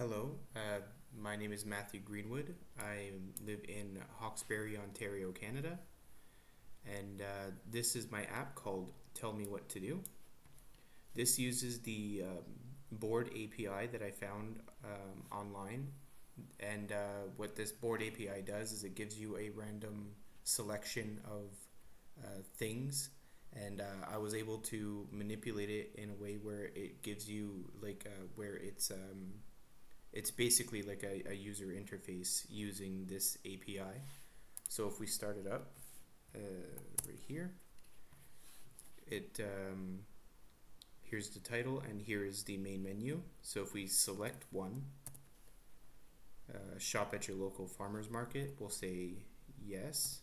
Hello, my name is Matthew Greenwood. I live in Hawkesbury, Ontario, Canada, and this is my app called Tell Me What to Do. This uses the BoredAPI that I found online, and what this BoredAPI does is it gives you a random selection of things, and I was able to manipulate it in a way where it gives you where it's basically like a user interface using this API. So if we start it up right here, it here's the title and here is the main menu. So if we select one, shop at your local farmers market, we'll say yes.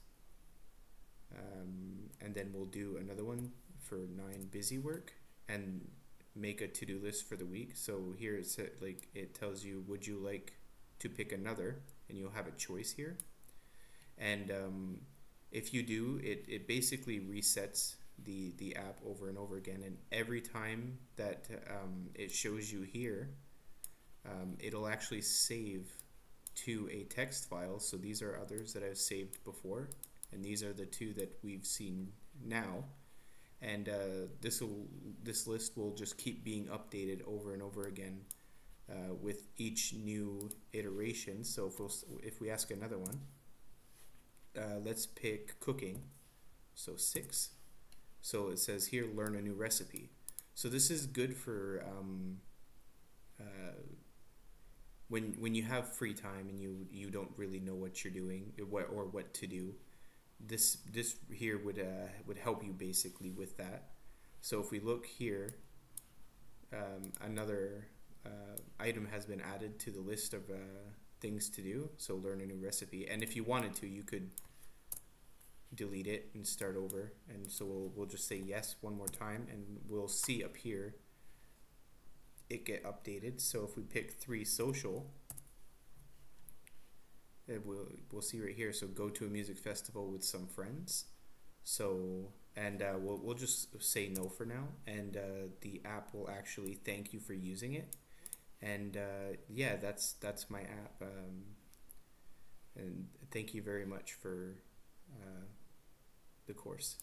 And then we'll do another one for 9 busy work and make a to-do list for the week. So here it tells you, would you like to pick another, and you'll have a choice here. And if you do, it basically resets the app over and over again, and every time that it shows you here, it'll actually save to a text file. So these are others that I've saved before, and these are the two that we've seen now. And this list will just keep being updated over and over again with each new iteration. So if we ask another one, let's pick cooking, so 6. So it says here, learn a new recipe. So this is good for when you have free time and you don't really know what you're doing or what to do. This here would help you basically with that. So if we look here, another item has been added to the list of things to do. So learn a new recipe, and if you wanted to, you could delete it and start over. And so we'll just say yes one more time, and we'll see up here it get updated. So if we pick 3 social, we'll see right here. So go to a music festival with some friends. So and we'll just say no for now, and the app will actually thank you for using it. And yeah, that's my app. And thank you very much for the course.